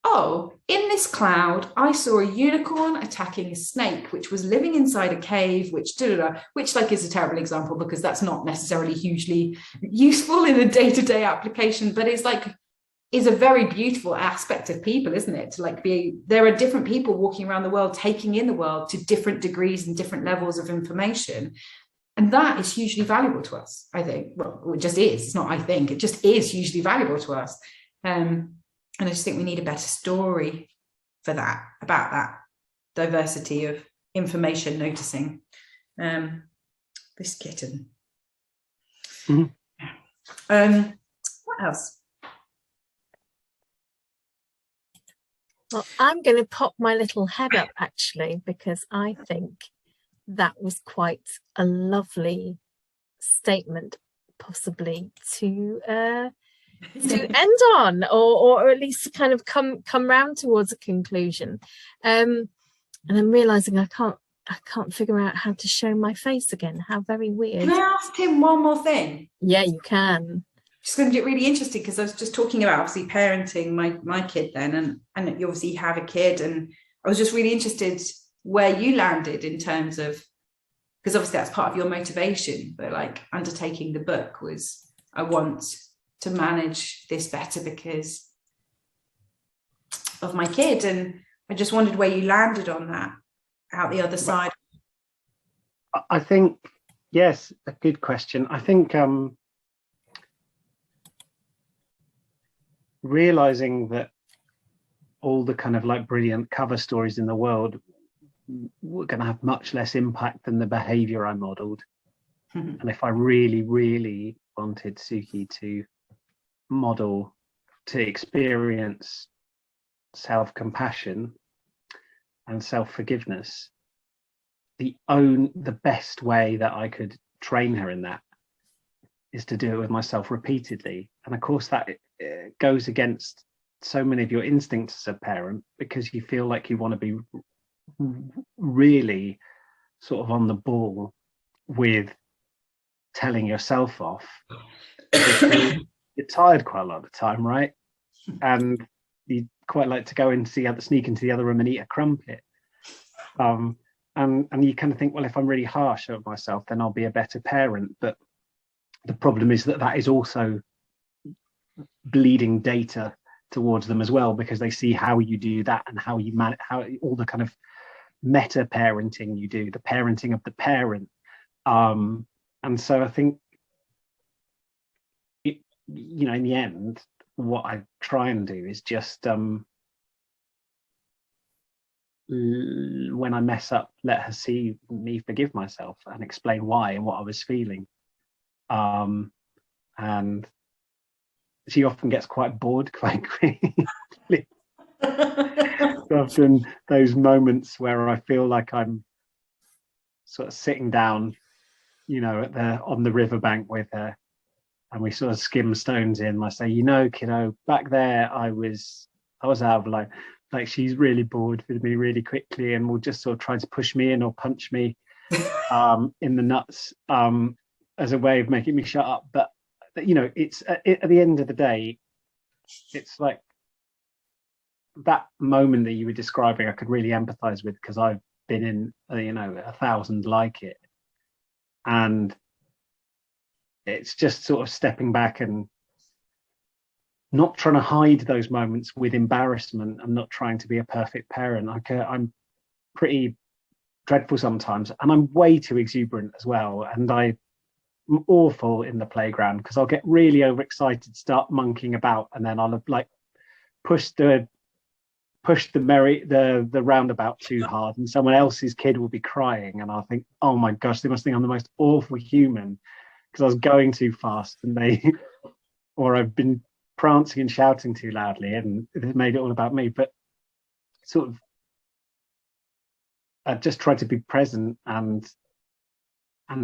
oh, in this cloud, I saw a unicorn attacking a snake, which was living inside a cave, which like is a terrible example because that's not necessarily hugely useful in a day-to-day application, but it's like, is a very beautiful aspect of people, isn't it? To like there are different people walking around the world, taking in the world to different degrees and different levels of information. And that is hugely valuable to us, I think. Well, it just is. It's not, I think, it just is hugely valuable to us. And I just think we need a better story for that, about that diversity of information noticing. This kitten. Mm-hmm. What else? Well, I'm going to pop my little head up, actually, because I think that was quite a lovely statement, possibly to end on, or at least to kind of come round towards a conclusion. And I'm realising I can't figure out how to show my face again. How very weird. Can I ask him one more thing? Yeah, you can. Just going to get really interesting because I was just talking about obviously parenting my kid then, and you obviously have a kid, and I was just really interested where you landed in terms of, because obviously that's part of your motivation, but like undertaking the book was, I want to manage this better because of my kid, and I just wondered where you landed on that out the other side. I think, yes, a good question. I think realizing that all the kind of like brilliant cover stories in the world were going to have much less impact than the behavior I modeled. And if I really, really wanted Suki to model, to experience self-compassion and self-forgiveness, the best way that I could train her in that is to do it with myself repeatedly. And of course that goes against so many of your instincts as a parent, because you feel like you want to be really sort of on the ball with telling yourself off. You're tired quite a lot of the time, right? And you quite like to go and sneak into the other room and eat a crumpet. And you kind of think, well, if I'm really harsh on myself, then I'll be a better parent. But the problem is that is also bleeding data towards them as well, because they see how you do that and how you manage, how all the kind of meta parenting you do, the parenting of the parent. And so I think, in the end, what I try and do is just when I mess up, let her see me forgive myself and explain why and what I was feeling. And she often gets quite bored quite quickly. Often those moments where I feel like I'm sort of sitting down, on the riverbank with her, and we sort of skim stones in. I say, kiddo, back there I was out of line. like she's really bored with me really quickly and will just sort of try to push me in or punch me in the nuts as a way of making me shut up. But you know, it's at the end of the day, it's like that moment that you were describing I could really empathize with, because I've been in 1,000 like it, and it's just sort of stepping back and not trying to hide those moments with embarrassment. I'm not trying to be a perfect parent. I'm pretty dreadful sometimes, and I'm way too exuberant as well, and I'm awful in the playground because I'll get really overexcited, start monkeying about, and then I'll have like pushed the roundabout too hard, and someone else's kid will be crying, and I'll think, oh my gosh, they must think I'm the most awful human because I was going too fast, and or I've been prancing and shouting too loudly, and it made it all about me. But sort of I just try to be present and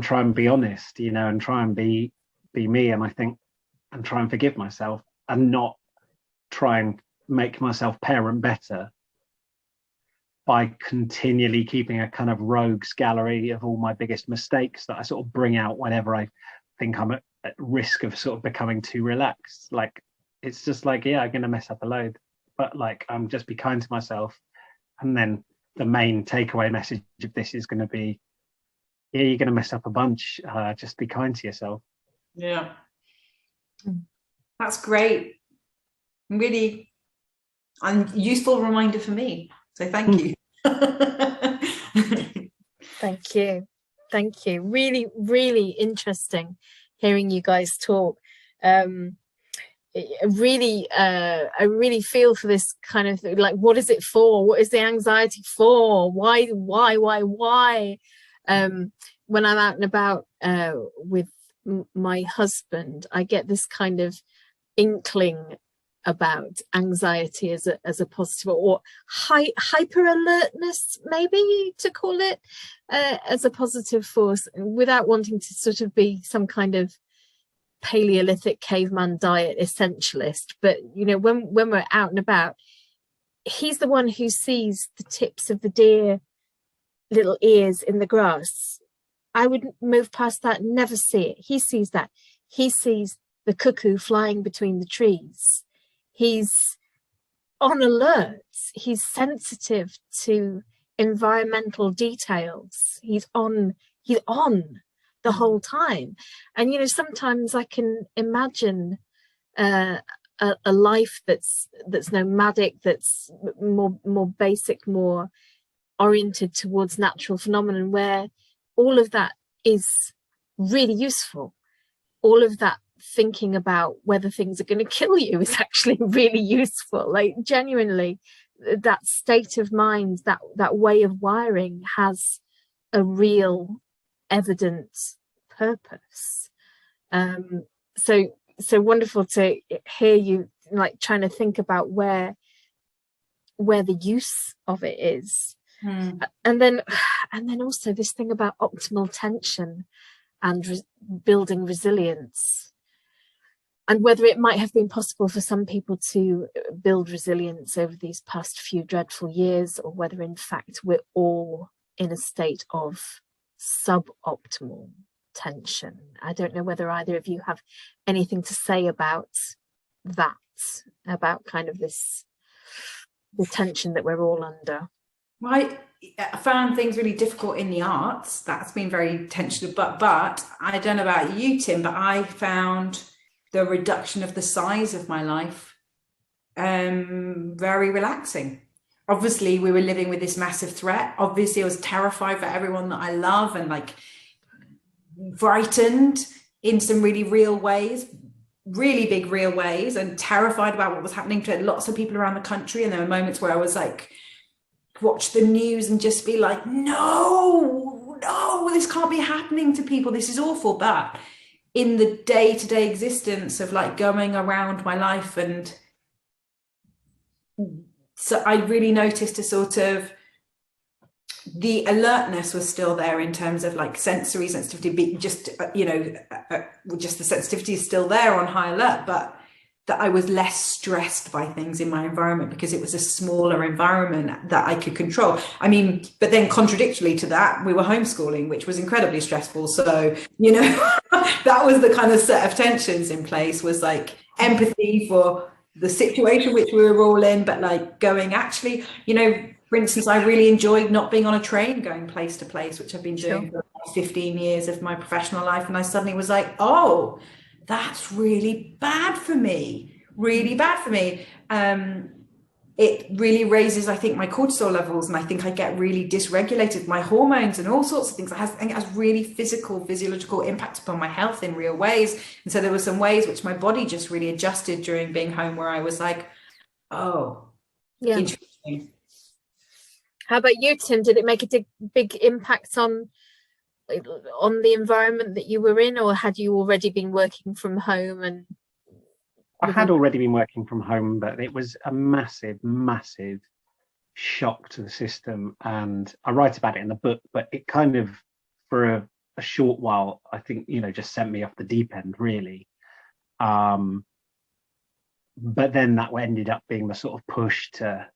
try and be honest, and try and be me, and I think, and try and forgive myself, and not try and make myself parent better by continually keeping a kind of rogues gallery of all my biggest mistakes that I sort of bring out whenever I think I'm at risk of sort of becoming too relaxed. Like, it's just like, yeah, I'm going to mess up a load, but like, I'm just be kind to myself. And then the main takeaway message of this is going to be, yeah, you're going to mess up a bunch. Just be kind to yourself. Yeah. That's great. Really useful reminder for me. So thank you. Thank you. Really, really interesting hearing you guys talk. I really feel for this kind of thing, like, what is it for? What is the anxiety for? Why? When I'm out and about with my husband, I get this kind of inkling about anxiety as a positive, or hyper alertness, maybe to call it, as a positive force, without wanting to sort of be some kind of Paleolithic caveman diet essentialist. But when we're out and about, he's the one who sees the tips of the deer little ears in the grass. I would move past that, never see it. He sees that. He sees the cuckoo flying between the trees. He's on alert. He's sensitive to environmental details. He's on the whole time. And sometimes I can imagine a life that's nomadic, that's more basic, more oriented towards natural phenomenon, where all of that is really useful. All of that thinking about whether things are going to kill you is actually really useful. Like, genuinely, that state of mind, that way of wiring has a real evident purpose. So wonderful to hear you like trying to think about where the use of it is. And then also this thing about optimal tension and building resilience, and whether it might have been possible for some people to build resilience over these past few dreadful years, or whether in fact we're all in a state of suboptimal tension. I don't know whether either of you have anything to say about that, about kind of the tension that we're all under. Well, I found things really difficult in the arts. That's been very tensional, but I don't know about you, Tim, but I found the reduction of the size of my life very relaxing. Obviously, we were living with this massive threat. Obviously, I was terrified for everyone that I love, and like frightened in some really real ways, really big real ways, and terrified about what was happening to lots of people around the country. And there were moments where I was like, watch the news and just be like, no, this can't be happening to people. This is awful. But in the day-to-day existence of like going around my life, and so I really noticed a sort of, the alertness was still there in terms of like sensory sensitivity, just the sensitivity is still there on high alert, but that I was less stressed by things in my environment because it was a smaller environment that I could control. I mean, but then contradictorily to that, we were homeschooling, which was incredibly stressful. So, you know, that was the kind of set of tensions in place, was like empathy for the situation which we were all in, but like going, actually, you know, for instance, I really enjoyed not being on a train going place to place, which I've been doing for 15 years of my professional life. And I suddenly was like, oh, that's really bad for me, really bad for me. It really raises, I think, my cortisol levels, and I think I get really dysregulated, my hormones and all sorts of things. I think it has really physiological impact upon my health in real ways. And so there were some ways which my body just really adjusted during being home, where I was like, oh, yeah, interesting. How about you, Tim? Did it make a big impact on the environment that you were in, or had you already been working from home? And I had already been working from home, but it was a massive shock to the system, and I write about it in the book. But it kind of, for a short while, I think, you know, just sent me off the deep end, really. But then that ended up being the sort of push to,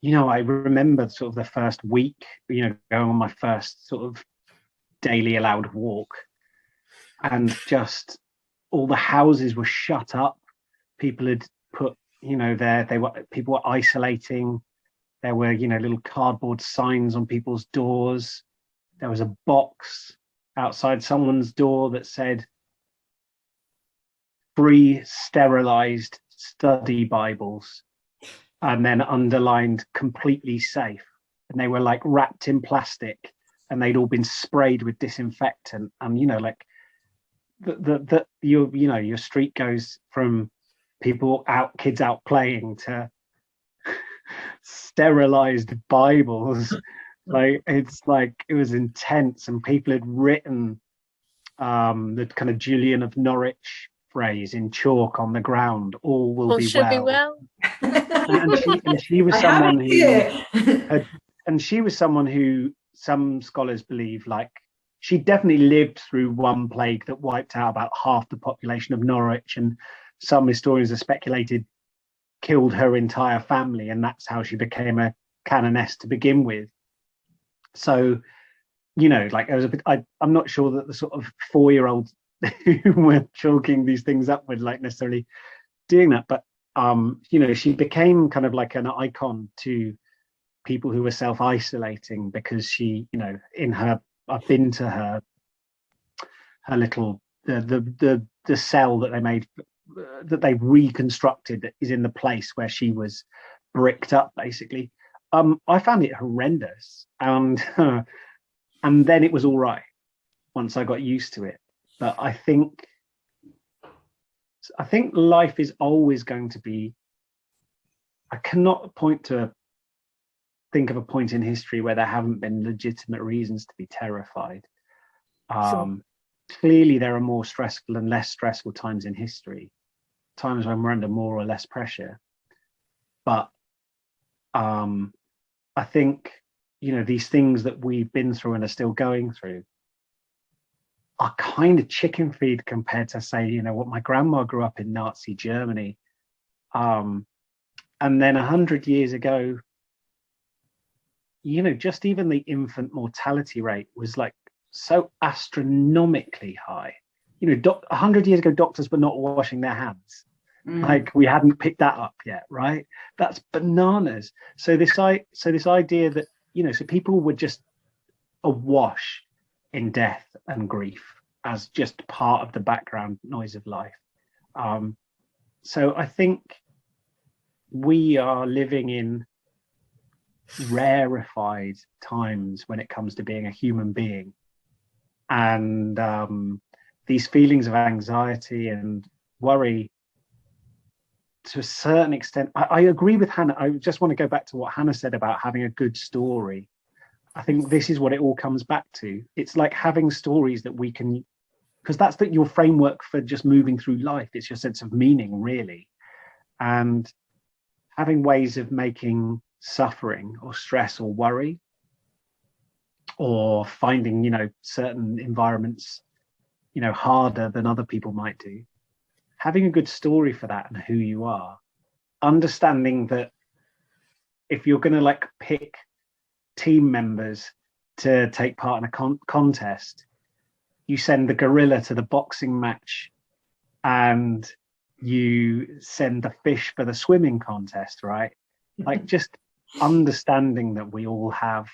you know, I remember sort of the first week, you know, going on my first sort of daily allowed walk, and just all the houses were shut up. People had put, you know, people were isolating. There were, you know, little cardboard signs on people's doors. There was a box outside someone's door that said free sterilized study Bibles, and then underlined completely safe. And they were like wrapped in plastic, and they'd all been sprayed with disinfectant. And, you know, like your street goes from kids out playing, to sterilized Bibles. Like, it's like, it was intense. And people had written the kind of Julian of Norwich phrase in chalk on the ground: all will be well. Be well. and she was someone who some scholars believe, like, she definitely lived through one plague that wiped out about half the population of Norwich, and some historians have speculated killed her entire family, and that's how she became a canoness to begin with. So, you know, like, I'm not sure that the sort of 4-year-olds who were chalking these things up were like necessarily doing that, but you know, she became kind of like an icon to people who were self-isolating, because she, you know, I've been to her little the cell that they made, that they reconstructed, that is in the place where she was bricked up, basically. I found it horrendous, and and then it was all right once I got used to it. But I think life is always going to be, I cannot think of a point in history where there haven't been legitimate reasons to be terrified. Sure. Clearly there are more stressful and less stressful times in history, times when we're under more or less pressure. But I think, you know, these things that we've been through and are still going through are kind of chicken feed compared to, say, you know, what my grandma grew up in Nazi Germany. And then 100 years ago, you know, just even the infant mortality rate was like so astronomically high. You know, 100 years ago, doctors were not washing their hands. Like, we hadn't picked that up yet, right? That's bananas. So this idea that, you know, so people were just awash in death and grief as just part of the background noise of life. So I think we are living in rarefied times when it comes to being a human being, and these feelings of anxiety and worry, to a certain extent, I agree with Hannah. I just want to go back to what Hannah said about having a good story. I think this is what it all comes back to. It's like having stories that we can, because that's your framework for just moving through life. It's your sense of meaning, really. And having ways of making suffering or stress or worry, or finding, you know, certain environments, you know, harder than other people might do, having a good story for that and who you are, understanding that if you're going to like pick team members to take part in a contest, you send the gorilla to the boxing match and you send the fish for the swimming contest, right? Like just understanding that we all have